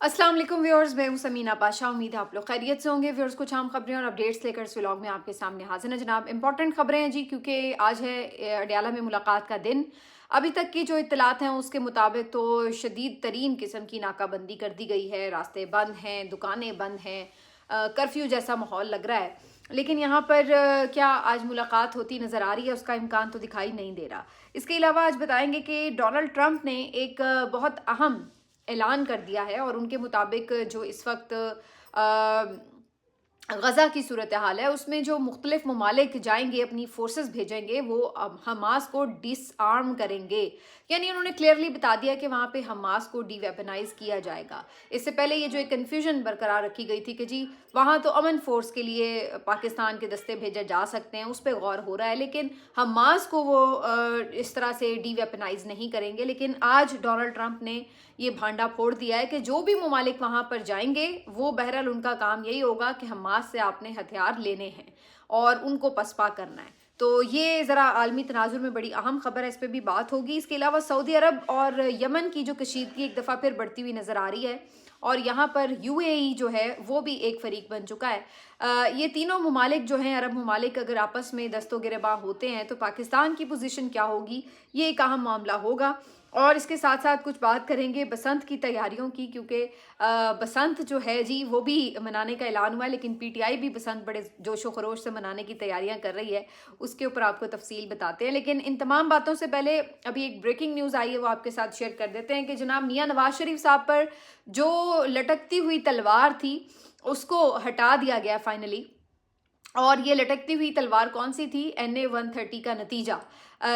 अस्सलाम वालेकुम व्यूअर्स, मैं हूं समीना पाशा। उम्मीद है आप लोग खैरियत से होंगे। व्यूअर्स, कुछ आम खबरें और अपडेट्स लेकर इस व्लॉग में आपके सामने हाजिर है जनाब। इंपॉर्टेंट खबरें हैं जी, क्योंकि आज है अडयाला में मुलाकात का दिन। अभी तक की जो इत्तलात हैं उसके मुताबिक तो शदीद तरीन किस्म की नाकाबंदी कर दी गई है, रास्ते बंद हैं, दुकानें बंद हैं, कर्फ्यू जैसा माहौल लग रहा है। लेकिन यहाँ पर क्या आज मुलाकात होती नज़र आ रही है, उसका इम्कान तो दिखाई नहीं दे रहा। इसके अलावा आज बताएंगे कि डोनाल्ड ट्रंप ने एक बहुत अहम ऐलान कर दिया है, और उनके मुताबिक जो इस वक्त गज़ा की सूरत हाल है उसमें जो मुख्तलिफ ममालिक जाएंगे, अपनी फोर्सेस भेजेंगे, वो हमास को डिसआर्म करेंगे। यानी उन्होंने क्लियरली बता दिया कि वहाँ पे हमास को डीवेपनाइज किया जाएगा। इससे पहले ये जो एक कन्फ्यूजन बरकरार रखी गई थी कि जी वहाँ तो अमन फोर्स के लिए पाकिस्तान के दस्ते भेजे जा सकते हैं, उस पर गौर हो रहा है, लेकिन हमास को वो इस तरह से डीवेपनाइज नहीं करेंगे। लेकिन आज डोनाल्ड ट्रंप ने ये भांडा फोड़ दिया है कि जो भी ममालिक वहाँ पर जाएंगे वो बहरहाल उनका काम यही होगा कि हमास से आपने हथियार लेने हैं और उनको पसपा करना है। तो ये ज़रा आलमी तनाजुर में बड़ी अहम खबर है, इस पर भी बात होगी। इसके अलावा सऊदी अरब और यमन की जो कशीदगी एक दफ़ा फिर बढ़ती हुई नज़र आ रही है, और यहाँ पर यूएई जो है वो भी एक फरीक बन चुका है। ये तीनों ममालिक जो हैं, अरब ममालिक, अगर आपस में दस्तो गिरबा होते हैं तो पाकिस्तान की पोजीशन क्या होगी, ये एक अहम मामला होगा। और इसके साथ साथ कुछ बात करेंगे बसंत की तैयारियों की, क्योंकि बसंत जो है जी वो भी मनाने का ऐलान हुआ है, लेकिन पीटीआई भी बसंत बड़े जोशो खरोश से मनाने की तैयारियां कर रही है। उसके ऊपर आपको तफसील बताते हैं, लेकिन इन तमाम बातों से पहले अभी एक ब्रेकिंग न्यूज़ आई है, वो आपके साथ शेयर कर देते हैं कि जनाब मियां नवाज शरीफ साहब पर जो लटकती हुई तलवार थी उसको हटा दिया गया फाइनली। और ये लटकती हुई तलवार कौन सी थी? NA-130 का नतीजा,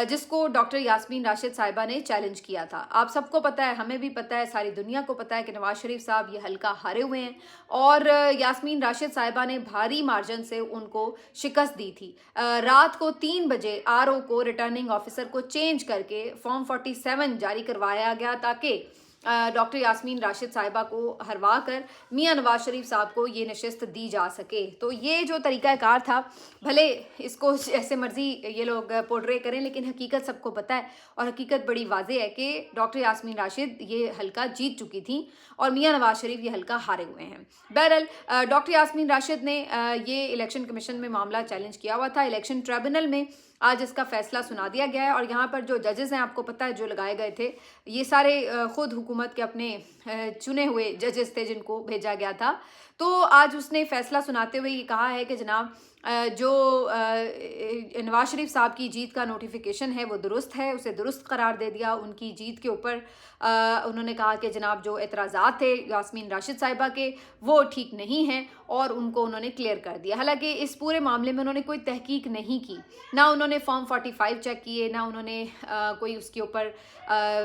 जिसको डॉक्टर यास्मीन राशिद साहिबा ने चैलेंज किया था। आप सबको पता है, हमें भी पता है, सारी दुनिया को पता है कि नवाज शरीफ साहब ये हल्का हारे हुए हैं, और यास्मीन राशिद साहिबा ने भारी मार्जिन से उनको शिकस्त दी थी। रात को 3 बजे RO को, रिटर्निंग ऑफिसर को चेंज करके फॉर्म 47 जारी करवाया गया, ताकि डॉक्टर यास्मीन राशिद साहिबा को हरवा कर मियां नवाज शरीफ साहब को ये नशिस्त दी जा सके। तो ये जो तरीक़ाकार था, भले इसको ऐसे मर्जी ये लोग पोर्ट्रे करें, लेकिन हकीकत सबको पता है, और हकीकत बड़ी वाज़ेह है कि डॉक्टर यास्मीन राशिद ये हल्का जीत चुकी थी और मियां नवाज शरीफ ये हल्का हारे हुए हैं। बहरहाल डॉक्टर यास्मीन राशिद ने ये इलेक्शन कमीशन में मामला चैलेंज किया हुआ था। इलेक्शन ट्रिब्यूनल में आज इसका फैसला सुना दिया गया है, और यहाँ पर जो जजेस हैं, आपको पता है, जो लगाए गए थे, ये सारे खुद हुकूमत के अपने चुने हुए जजेस थे जिनको भेजा गया था। तो आज उसने फैसला सुनाते हुए ये कहा है कि जनाब जो नवाज शरीफ साहब की जीत का नोटिफिकेशन है वो दुरुस्त है, उसे दुरुस्त करार दे दिया। उनकी जीत के ऊपर उन्होंने कहा कि जनाब जो एतराज़ात थे यास्मीन राशिद साहिबा के वो ठीक नहीं हैं, और उनको उन्होंने क्लियर कर दिया। हालांकि इस पूरे मामले में उन्होंने कोई तहकीक नहीं की, ना उन्होंने फॉर्म 45 चेक किए, ना उन्होंने कोई उसके ऊपर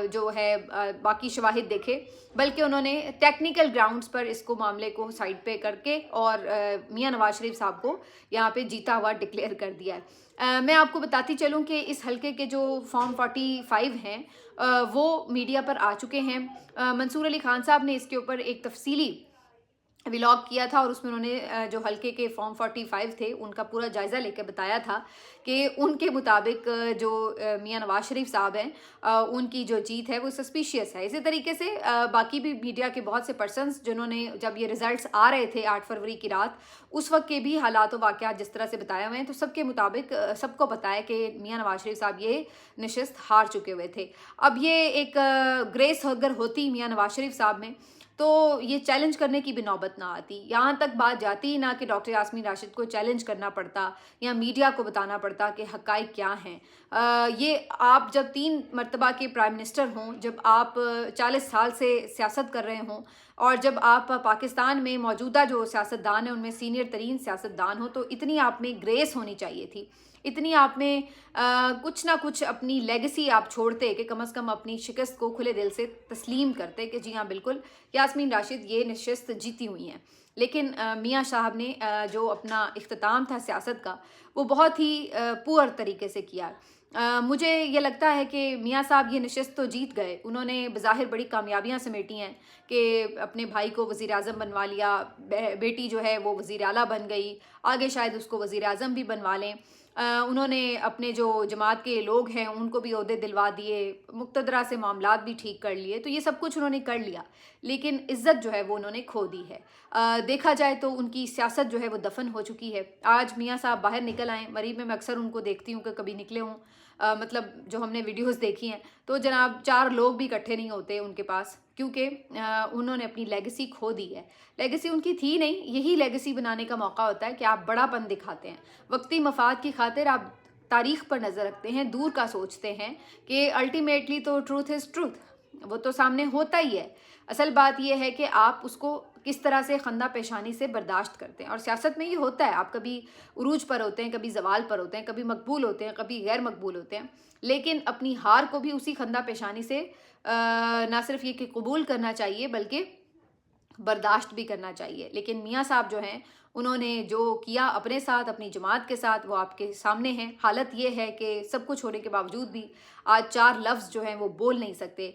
जो है बाकी शवाहिद देखे, बल्कि उन्होंने टेक्निकल ग्राउंड्स पर इसको मामले को साइड पे करके और मियां नवाज शरीफ साहब को यहाँ पे जीता हुआ डिक्लेयर कर दिया है। मैं आपको बताती चलूँ कि इस हल्के के जो फॉर्म 45 हैं वो मीडिया पर आ चुके हैं। मंसूर अली खान साहब ने इसके ऊपर एक तफसीली व्लॉग किया था, और उसमें उन्होंने जो हल्के के फॉर्म 45 थे उनका पूरा जायज़ा लेकर बताया था कि उनके मुताबिक जो मियां नवाज शरीफ साहब हैं उनकी जो जीत है वो सस्पिशियस है। इसी तरीके से बाकी भी मीडिया के बहुत से पर्सन्स जिन्होंने, जब ये रिजल्ट्स आ रहे थे 8 फरवरी की रात, उस वक्त के भी हालात वाक़यात जिस तरह से बताए हुए हैं, तो सबके मुताबिक सबको पता है कि मियां नवाज शरीफ साहब ये नशिस्त हार चुके हुए थे। अब ये एक ग्रेस अगर होती मियां नवाज शरीफ साहब में, तो ये चैलेंज करने की भी नौबत ना आती। यहाँ तक बात जाती ना कि डॉक्टर यास्मीन राशिद को चैलेंज करना पड़ता या मीडिया को बताना पड़ता कि हक़ाइक़ क्या हैं। ये आप जब 3 मरतबा के प्राइम मिनिस्टर हों, जब आप 40 साल से सियासत कर रहे हों, और जब आप पाकिस्तान में मौजूदा जो सियासतदान हैं उनमें सीनियर तरीन सियासतदान हो, तो इतनी आप में ग्रेस होनी चाहिए थी, इतनी आप में कुछ ना कुछ अपनी लेगेसी आप छोड़ते कि कम से कम अपनी शिकस्त को खुले दिल से तस्लीम करते कि जी हाँ बिल्कुल यास्मीन राशिद ये नशिस्त जीती हुई हैं। लेकिन मियां साहब ने जो अपना इख्तिताम था सियासत का, वो बहुत ही पुअर तरीके से किया। मुझे ये लगता है कि मियां साहब ये नशिस्त तो जीत गए, उन्होंने बज़ाहिर बड़ी कामयाबियां समेटी हैं कि अपने भाई को वज़ीर आज़म बनवा लिया, बेटी जो है वो वज़ीर आला बन गई, आगे शायद उसको वज़ीर आज़म भी बनवा लें। उन्होंने अपने जो जमात के लोग हैं उनको भी ओहदे दिलवा दिए, मुक्तदरा से मामलात भी ठीक कर लिए, तो ये सब कुछ उन्होंने कर लिया, लेकिन इज़्ज़त जो है वो उन्होंने खो दी है। देखा जाए तो उनकी सियासत जो है वो दफन हो चुकी है। आज मियाँ साहब बाहर निकल आए, मरीब में मैं अक्सर उनको देखती हूँ कि कभी निकले हों, मतलब जो हमने वीडियोस देखी हैं, तो जनाब 4 लोग भी इकट्ठे नहीं होते उनके पास, क्योंकि उन्होंने अपनी लेगेसी खो दी है। लेगेसी उनकी थी नहीं, यही लेगेसी बनाने का मौका होता है कि आप बड़ापन दिखाते हैं, वक्ती मफाद की खातिर आप तारीख पर नज़र रखते हैं, दूर का सोचते हैं कि अल्टीमेटली तो ट्रूथ इज़ ट्रूथ, वो तो सामने होता ही है। असल बात यह है कि आप उसको किस तरह से खंदा पेशानी से बर्दाश्त करते हैं, और सियासत में ये होता है, आप कभी उरूज पर होते हैं, कभी जवाल पर होते हैं, कभी मकबूल होते हैं, कभी गैर मकबूल होते हैं, लेकिन अपनी हार को भी उसी खंदा पेशानी से ना सिर्फ ये कि कबूल करना चाहिए बल्कि बर्दाश्त भी करना चाहिए। लेकिन मियाँ साहब जो हैं, उन्होंने जो किया अपने साथ, अपनी जमात के साथ, वो आपके सामने है। हालत ये है कि सब कुछ होने के बावजूद भी आज 4 लफ्ज़ जो हैं वो बोल नहीं सकते।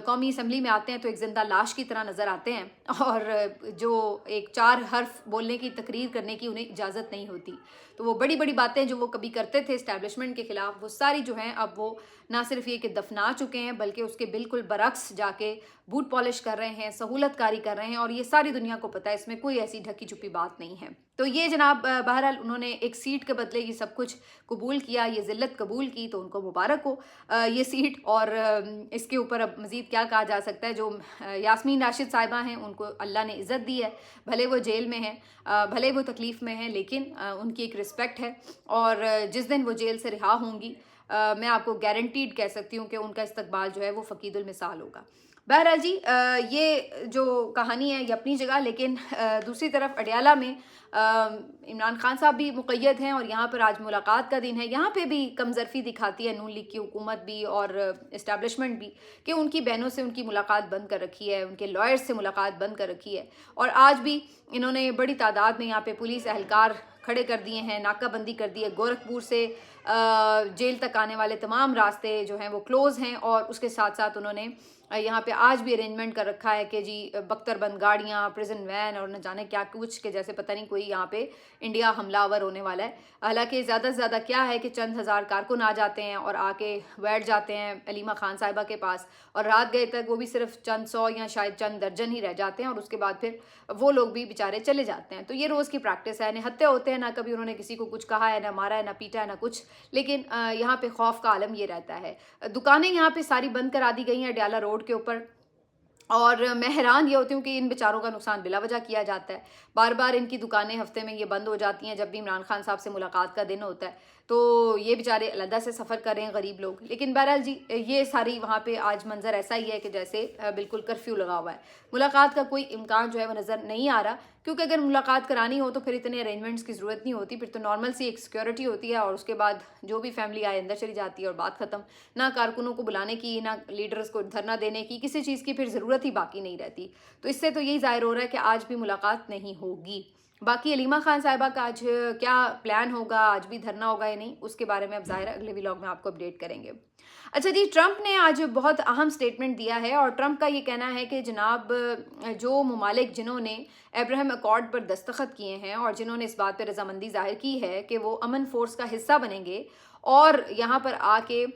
कौमी असम्बली में आते हैं तो एक ज़िंदा लाश की तरह नज़र आते हैं, और जो एक 4 हर्फ बोलने की तकरीर करने की उन्हें इजाज़त नहीं होती। तो वो बड़ी बड़ी बातें जो वो कभी करते थे इस्टेब्लिशमेंट के ख़िलाफ़, वो सारी जो हैं अब वो ना सिर्फ ये कि दफना चुके हैं, बल्कि उसके बिल्कुल बरक्स जाके बूट पॉलिश कर रहे हैं, सहूलतकारी कर रहे हैं, और ये सारी दुनिया को पता है, इसमें कोई ऐसी ढकी छुपी बात नहीं है। तो ये जनाब बहरहाल उन्होंने एक सीट के बदले ये सब कुछ कबूल किया, ये ज़िल्लत कबूल की, तो उनको मुबारक हो ये सीट। और इसके ऊपर अब मज़ीद क्या कहा जा सकता है। जो यास्मीन राशिद साहिबा हैं, उनको अल्लाह ने इज़्ज़त दी है, भले वो जेल में हैं, भले वो तकलीफ़ में हैं, लेकिन उनकी एक रिस्पेक्ट है, और जिस दिन वो जेल से रिहा होंगी, मैं आपको गारंटीड कह सकती हूँ कि उनका इस्तकबाल जो है वो फ़कीदुल मिसाल होगा। बहरहाल जी, ये जो कहानी है ये अपनी जगह, लेकिन दूसरी तरफ अडयाला में इमरान खान साहब भी मुक़य्यद हैं, और यहाँ पर आज मुलाकात का दिन है। यहाँ पे भी कमज़रफ़ी दिखाती है नून लीग की हुकूमत भी और इस्टेब्लिशमेंट भी, कि उनकी बहनों से उनकी मुलाकात बंद कर रखी है, उनके लॉयर्स से मुलाकात बंद कर रखी है, और आज भी इन्होंने बड़ी तादाद में यहाँ पे पुलिस एहलकार खड़े कर दिए हैं, नाकाबंदी कर दी है। गोरखपुर से जेल तक आने वाले तमाम रास्ते जो हैं वो क्लोज़ हैं, और उसके साथ साथ उन्होंने यहाँ पे आज भी अरेंजमेंट कर रखा है कि जी बख्तरबंद गाड़ियाँ, प्रिजन वैन और न जाने क्या कुछ, के जैसे पता नहीं कोई यहाँ पे इंडिया हमलावर होने वाला है। हालांकि ज़्यादा से ज़्यादा क्या है कि चंद हज़ार कारकुन आ जाते हैं और आके बैठ जाते हैं अलीमा खान साहिबा के पास, और रात गए तक वो भी सिर्फ चंद 100 या शायद चंद दर्जन ही रह जाते हैं, और उसके बाद फिर वो लोग भी बेचारे चले जाते हैं। तो ये रोज़ की प्रैक्टिस है, निहत्ते होते हैं, ना कभी उन्होंने किसी को कुछ कहा है, ना मारा है, ना पीटा है, ना कुछ, लेकिन यहाँ पे खौफ का आलम ये रहता है। दुकानें यहाँ पे सारी बंद करा दी गई हैं अडयाला रोड के ऊपर, और मैं हैरान ये होती हूँ कि इन बेचारों का नुकसान बिला वजह किया जाता है। बार बार इनकी दुकानें हफ्ते में ये बंद हो जाती हैं जब भी इमरान खान साहब से मुलाकात का दिन होता है, तो ये बेचारे अलहदा से सफ़र कर रहे हैं गरीब लोग। लेकिन बहरहाल जी, ये सारी वहाँ पे आज मंजर ऐसा ही है कि जैसे बिल्कुल कर्फ्यू लगा हुआ है। मुलाकात का कोई इम्कान जो है वो नज़र नहीं आ रहा, क्योंकि अगर मुलाकात करानी हो तो फिर इतने अरेंजमेंट्स की ज़रूरत नहीं होती, फिर तो नॉर्मल सी एक सिक्योरिटी होती है, और उसके बाद जो भी फैमिली आए अंदर चली जाती है और बात ख़त्म। ना कारकुनों को बुलाने की, ना लीडर्स को धरना देने की, किसी चीज़ की फिर ज़रूरत ही बाकी नहीं रहती। तो इससे तो यही ज़ाहिर हो रहा है कि आज भी मुलाकात नहीं होगी। बाकी अलीमा खान साहिबा का आज क्या प्लान होगा, आज भी धरना होगा या नहीं, उसके बारे में अब ज़ाहिर अगले व्लॉग में आपको अपडेट करेंगे। अच्छा जी, ट्रंप ने आज बहुत अहम स्टेटमेंट दिया है, और ट्रंप का ये कहना है कि जनाब जो ममालिक जिन्होंने अब्राहम अकॉर्ड पर दस्तखत किए हैं और जिन्होंने इस बात पर रजामंदी ज़ाहिर की है कि वो अमन फोर्स का हिस्सा बनेंगे और यहाँ पर आके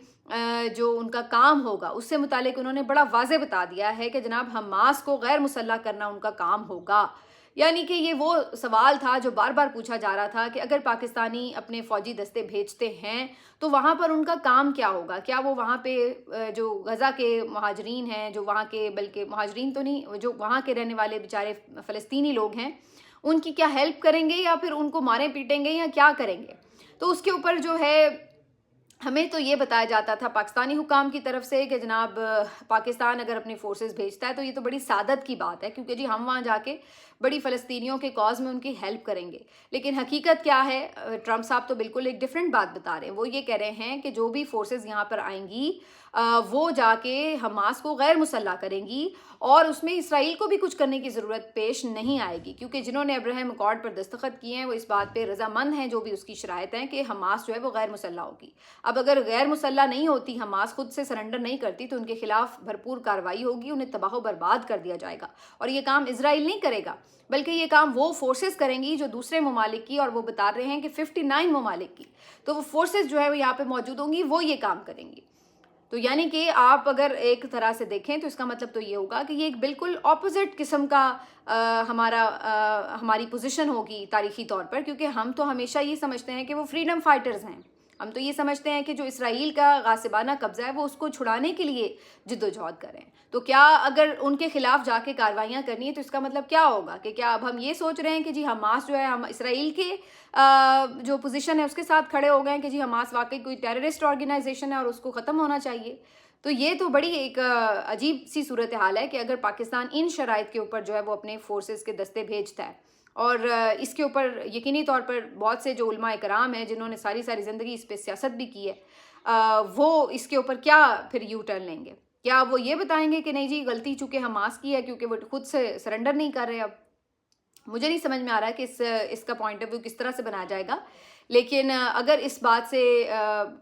जो उनका काम होगा उससे मुतालिक उन्होंने बड़ा वाज़े बता दिया है कि जनाब हमास को गैर मुसल्लह करना उनका काम होगा। यानी कि ये वो सवाल था जो बार बार पूछा जा रहा था कि अगर पाकिस्तानी अपने फ़ौजी दस्ते भेजते हैं तो वहाँ पर उनका काम क्या होगा। क्या वो वहाँ पे जो गज़ा के महाजरीन हैं, जो वहाँ के, बल्कि महाजरीन तो नहीं, जो वहाँ के रहने वाले बेचारे फ़लस्तीनी लोग हैं, उनकी क्या हेल्प करेंगे या फिर उनको मारे पीटेंगे या क्या करेंगे। तो उसके ऊपर जो है हमें तो ये बताया जाता था पाकिस्तानी हुकाम की तरफ से कि जनाब पाकिस्तान अगर अपनी फोर्सेस भेजता है तो ये तो बड़ी सादत की बात है, क्योंकि जी हम वहाँ जाके बड़ी फ़लस्तीनियों के कॉज़ में उनकी हेल्प करेंगे। लेकिन हकीकत क्या है, ट्रंप साहब तो बिल्कुल एक डिफरेंट बात बता रहे हैं। वो ये कह रहे हैं कि जो भी फोर्सेस यहाँ पर आएंगी وہ جا کے حماس کو غیر مسلح کریں گی اور اس میں اسرائیل کو بھی کچھ کرنے کی ضرورت پیش نہیں آئے گی، کیونکہ جنہوں نے ابراہیم اکارڈ پر دستخط کیے ہیں وہ اس بات پہ رضامند ہیں، جو بھی اس کی شرائط ہیں، کہ حماس جو ہے وہ غیر مسلح ہوگی۔ اب اگر غیر مسلح نہیں ہوتی، حماس خود سے سرنڈر نہیں کرتی، تو ان کے خلاف بھرپور کارروائی ہوگی، انہیں تباہ و برباد کر دیا جائے گا، اور یہ کام اسرائیل نہیں کرے گا، بلکہ یہ کام وہ فورسز کریں گی جو دوسرے ممالک کی، اور وہ بتا رہے ہیں کہ 59 ممالک کی، تو وہ فورسز جو ہے وہ یہاں پہ موجود ہوں گی، وہ یہ کام کریں گی۔ تو یعنی کہ آپ اگر ایک طرح سے دیکھیں تو اس کا مطلب تو یہ ہوگا کہ یہ ایک بالکل اپوزٹ قسم کا ہماری پوزیشن ہوگی تاریخی طور پر، کیونکہ ہم تو ہمیشہ یہ سمجھتے ہیں کہ وہ فریڈم فائٹرز ہیں، ہم تو یہ سمجھتے ہیں کہ جو اسرائیل کا غاصبانہ قبضہ ہے وہ اس کو چھڑانے کے لیے جد و جہد کریں۔ تو کیا اگر ان کے خلاف جا کے کارروائیاں کرنی ہے تو اس کا مطلب کیا ہوگا کہ کیا اب ہم یہ سوچ رہے ہیں کہ جی حماس جو ہے، ہم اسرائیل کے جو پوزیشن ہے اس کے ساتھ کھڑے ہو گئے ہیں کہ جی حماس واقعی کوئی ٹیررسٹ آرگنائزیشن ہے اور اس کو ختم ہونا چاہیے؟ تو یہ تو بڑی ایک عجیب سی صورتحال ہے کہ اگر پاکستان ان شرائط کے اوپر جو ہے وہ اپنے فورسز کے دستے بھیجتا ہے، اور اس کے اوپر یقینی طور پر بہت سے جو علماء کرام ہیں جنہوں نے ساری زندگی اس پہ سیاست بھی کی ہے، وہ اس کے اوپر کیا پھر یو ٹرن لیں گے؟ کیا وہ یہ بتائیں گے کہ نہیں جی غلطی چونکہ حماس کی ہے کیونکہ وہ خود سے سرنڈر نہیں کر رہے؟ اب مجھے نہیں سمجھ میں آ رہا ہے کہ اس کا پوائنٹ آف ویو کس طرح سے بنایا جائے گا، لیکن اگر اس بات سے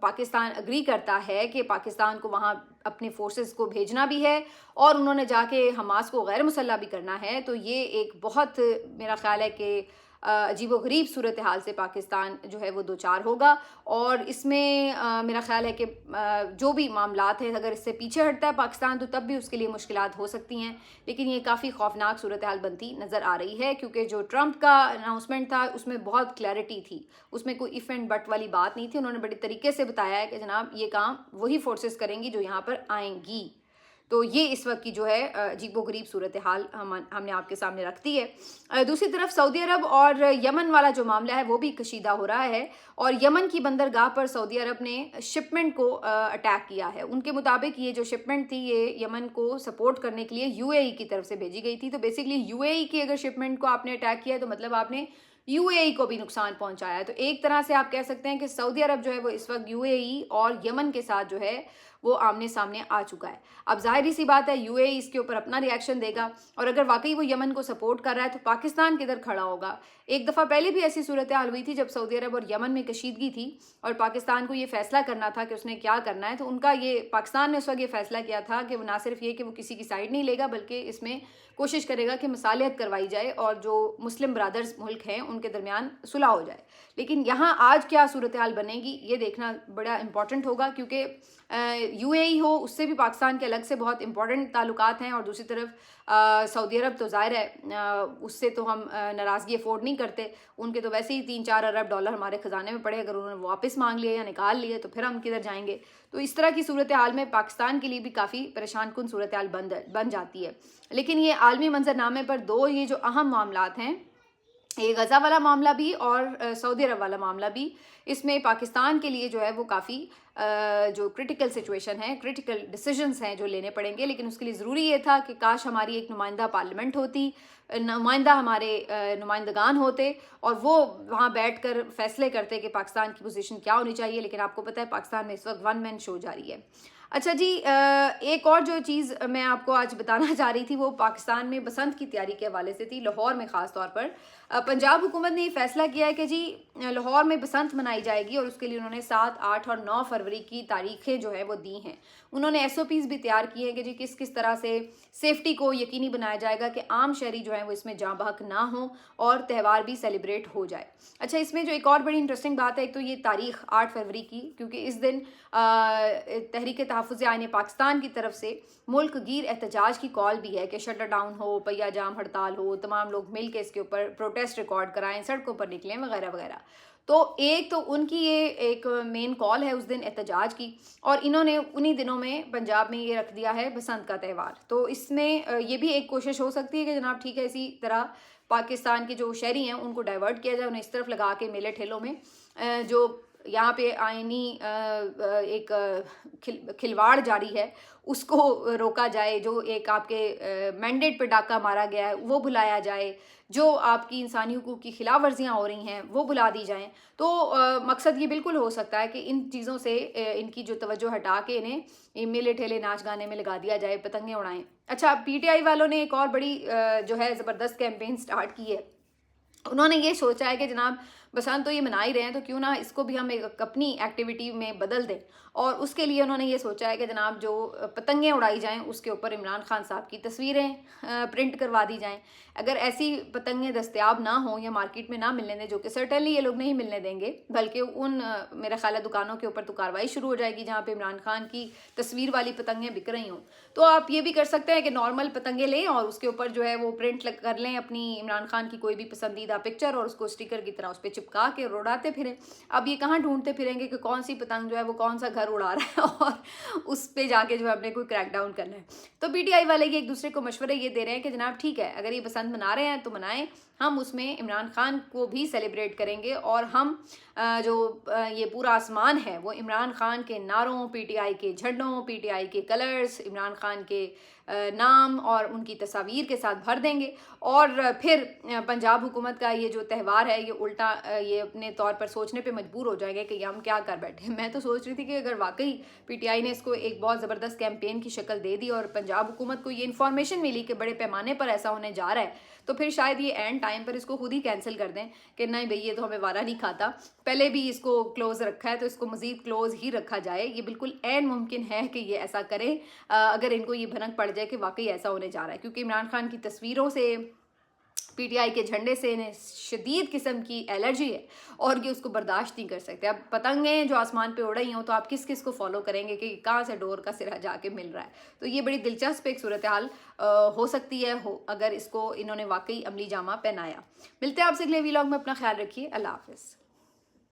پاکستان اگری کرتا ہے کہ پاکستان کو وہاں اپنے فورسز کو بھیجنا بھی ہے اور انہوں نے جا کے حماس کو غیر مسلح بھی کرنا ہے، تو یہ ایک بہت میرا خیال ہے کہ عجیب و غریب صورتحال سے پاکستان جو ہے وہ دوچار ہوگا، اور اس میں میرا خیال ہے کہ جو بھی معاملات ہیں اگر اس سے پیچھے ہٹتا ہے پاکستان تو تب بھی اس کے لیے مشکلات ہو سکتی ہیں، لیکن یہ کافی خوفناک صورتحال بنتی نظر آ رہی ہے، کیونکہ جو ٹرمپ کا اناؤنسمنٹ تھا اس میں بہت کلیئرٹی تھی، اس میں کوئی اف اینڈ بٹ والی بات نہیں تھی، انہوں نے بڑے طریقے سے بتایا ہے کہ جناب یہ کام وہی فورسز کریں گی جو یہاں پر آئیں گی۔ تو یہ اس وقت کی جو ہے عجیب و غریب صورتحال ہم نے آپ کے سامنے رکھ دی ہے۔ دوسری طرف سعودی عرب اور یمن والا جو معاملہ ہے وہ بھی کشیدہ ہو رہا ہے، اور یمن کی بندرگاہ پر سعودی عرب نے شپمنٹ کو اٹیک کیا ہے۔ ان کے مطابق یہ جو شپمنٹ تھی یہ یمن کو سپورٹ کرنے کے لیے یو اے ای کی طرف سے بھیجی گئی تھی، تو بیسیکلی یو اے ای کی اگر شپمنٹ کو آپ نے اٹیک کیا ہے تو مطلب آپ نے یو اے ای کو بھی نقصان پہنچایا ہے۔ تو ایک طرح سے آپ کہہ سکتے ہیں کہ سعودی عرب جو ہے وہ اس وقت یو اے ای اور یمن کے ساتھ جو ہے وہ آمنے سامنے آ چکا ہے۔ اب ظاہری سی بات ہے یو اے ای اس کے اوپر اپنا ری ایکشن دے گا، اور اگر واقعی وہ یمن کو سپورٹ کر رہا ہے تو پاکستان کدھر کھڑا ہوگا؟ ایک دفعہ پہلے بھی ایسی صورتحال ہوئی تھی جب سعودی عرب اور یمن میں کشیدگی تھی اور پاکستان کو یہ فیصلہ کرنا تھا کہ اس نے کیا کرنا ہے، تو ان کا یہ پاکستان نے اس وقت یہ فیصلہ کیا تھا کہ وہ نہ صرف یہ کہ وہ کسی کی سائڈ نہیں لے گا بلکہ اس میں کوشش کرے گا کہ مصالحت کروائی جائے اور جو مسلم برادرز ملک ہیں ان کے درمیان صلح ہو جائے۔ لیکن یہاں آج کیا صورتحال بنے گی یہ دیکھنا بڑا امپورٹنٹ ہوگا، کیونکہ یو اے ای ہو اس سے بھی پاکستان کے الگ سے بہت امپورٹنٹ تعلقات ہیں، اور دوسری طرف سعودی عرب تو ظاہر ہے اس سے تو ہم ناراضگی افورڈ نہیں کرتے، ان کے تو ویسے ہی 3-4 ارب ڈالر ہمارے خزانے میں پڑے، اگر انہوں نے واپس مانگ لیے یا نکال لیے تو پھر ہم کدھر جائیں گے؟ تو اس طرح کی صورتحال میں پاکستان کے لیے بھی کافی پریشان کن صورتحال بن جاتی ہے۔ لیکن یہ عالمی منظر نامے پر دو یہ جو اہم معاملات ہیں، یہ غزہ والا معاملہ بھی اور سعودی عرب والا معاملہ بھی، اس میں پاکستان کے لیے جو ہے وہ کافی جو کرٹیکل سچویشن ہے، کرٹیکل ڈیسیجنز ہیں جو لینے پڑیں گے، لیکن اس کے لیے ضروری یہ تھا کہ کاش ہماری ایک نمائندہ پارلیمنٹ ہوتی، نمائندہ ہمارے نمائندگان ہوتے اور وہ وہاں بیٹھ کر فیصلے کرتے کہ پاکستان کی پوزیشن کیا ہونی چاہیے، لیکن آپ کو پتہ ہے پاکستان میں اس وقت ون مین شو جاری ہے۔ اچھا جی، ایک اور جو چیز میں آپ کو آج بتانا چاہ رہی تھی وہ پاکستان میں بسنت کی تیاری کے حوالے سے تھی، لاہور میں خاص طور پر پنجاب حکومت نے یہ فیصلہ کیا ہے کہ جی لاہور میں بسنت منائی جائے گی، اور اس کے لیے انہوں نے 7، 8 اور 9 فروری کی تاریخیں جو ہے وہ دی ہیں۔ انہوں نے ایس او پیز بھی تیار کی ہیں کہ جی کس طرح سے سیفٹی کو یقینی بنایا جائے گا کہ عام شہری جو ہیں وہ اس میں جاں بحق نہ ہوں اور تہوار بھی سیلیبریٹ ہو جائے۔ اچھا، اس میں جو ایک اور بڑی انٹرسٹنگ بات ہے، ایک تو یہ تاریخ 8 فروری کی، کیونکہ اس دن تحریک تحفظ آئین پاکستان کی طرف سے ملک گیر احتجاج کی کال بھی ہے کہ شٹر ڈاؤن ہو، پہیہ جام ہڑتال ہو، تمام لوگ مل کے اس کے اوپر پروٹیسٹ ریکارڈ کرائیں، سڑکوں پر نکلیں وغیرہ وغیرہ۔ تو ایک تو ان کی یہ ایک مین کال ہے اس دن احتجاج کی، اور انہوں نے انہی دنوں میں پنجاب میں یہ رکھ دیا ہے بسنت کا تہوار۔ تو اس میں یہ بھی ایک کوشش ہو سکتی ہے کہ جناب ٹھیک ہے اسی طرح پاکستان کے جو شہری ہیں ان کو ڈائیورٹ کیا جائے، انہیں اس طرف لگا کے میلے ٹھیلوں میں جو यहाँ पे आईनी ایک کھلواڑ جاری ہے اس کو روکا جائے، جو ایک آپ کے مینڈیٹ پہ ڈاکہ مارا گیا ہے وہ بلایا جائے، جو آپ کی انسانی حقوق کی خلاف ورزیاں ہو رہی ہیں وہ بلا دی جائیں. تو مقصد یہ بالکل ہو سکتا ہے کہ ان چیزوں سے ان کی جو توجہ ہٹا کے انہیں میلے ٹھیلے ناچ گانے میں لگا دیا جائے، پتنگیں اڑائیں. اچھا، پی ٹی آئی والوں نے ایک اور بڑی جو ہے زبردست کیمپین سٹارٹ کی ہے. انہوں نے یہ سوچا ہے کہ جناب بسنت تو یہ منا ہی رہے ہیں، تو کیوں نہ اس کو بھی ہم ایک اپنی ایکٹیویٹی میں بدل دیں. اور اس کے لیے انہوں نے یہ سوچا ہے کہ جناب جو پتنگیں اڑائی جائیں اس کے اوپر عمران خان صاحب کی تصویریں پرنٹ کروا دی جائیں. اگر ایسی پتنگیں دستیاب نہ ہوں یا مارکیٹ میں نہ ملنے دیں، جو کہ سرٹنلی یہ لوگ نہیں ملنے دیں گے، بلکہ ان میرا خیال ہے دکانوں کے اوپر تو کارروائی شروع ہو جائے گی جہاں پہ عمران خان کی تصویر والی پتنگیں بک رہی ہوں. تو آپ یہ بھی کر سکتے ہیں کہ نارمل پتنگیں لیں اور اس کے اوپر جو ہے وہ پرنٹ کر لیں اپنی عمران خان کی کوئی بھی پسندیدہ پکچر، اور اس کو اسٹیکر کی طرح اس پہ چپکا کے اڑاتے پھریں. اب یہ کہاں ڈھونڈتے پھریں گے کہ کون سی پتنگ جو ہے وہ کون سا گھر اڑا رہا ہے اور اس پہ جا کے جو ہے ہم نے کوئی کریک ڈاؤن کرنا ہے. تو پی ٹی آئی والے یہ ایک دوسرے کو مشورے یہ دے رہے ہیں کہ جناب ٹھیک ہے، اگر یہ بسنت منا رہے ہیں تو منائیں، ہم اس میں عمران خان کو بھی سیلیبریٹ کریں گے، اور ہم جو یہ پورا آسمان ہے وہ عمران خان کے نعروں، پی ٹی آئی کے جھنڈوں، پی ٹی آئی کے کلرز، عمران خان کے نام اور ان کی تصاویر کے ساتھ بھر دیں گے. اور پھر پنجاب حکومت کا یہ جو تہوار ہے یہ الٹا یہ اپنے طور پر سوچنے پہ مجبور ہو جائیں گے کہ ہم کیا کر بیٹھے. میں تو سوچ رہی تھی کہ اگر واقعی پی ٹی آئی نے اس کو ایک بہت زبردست کیمپین کی شکل دے دی اور پنجاب حکومت کو یہ انفارمیشن ملی کہ بڑے پیمانے پر ایسا ہونے جا رہا ہے، تو پھر شاید یہ اینڈ ٹائم پر اس کو خود ہی کینسل کر دیں کہ نہیں بھئی یہ تو ہمیں وارہ نہیں کھاتا، پہلے بھی اس کو کلوز رکھا ہے تو اس کو مزید کلوز ہی رکھا جائے. یہ بالکل عین ممکن ہے کہ یہ ایسا کریں اگر ان کو یہ بھنک پڑ جائے کہ واقعی ایسا ہونے جا رہا ہے، کیونکہ عمران خان کی تصویروں سے، پی ٹی آئی کے جھنڈے سے انہیں شدید قسم کی الرجی ہے اور یہ اس کو برداشت نہیں کر سکتے. اب پتنگیں جو آسمان پہ اڑ رہی ہوں تو آپ کس کس کو فالو کریں گے کہ کہاں سے ڈور کا سرا جا کے مل رہا ہے. تو یہ بڑی دلچسپ ایک صورتحال ہو سکتی ہے اگر اس کو انہوں نے واقعی عملی جامہ پہنایا. ملتے ہیں آپ سے اگلے ویلاگ میں، اپنا خیال رکھیے، اللہ حافظ.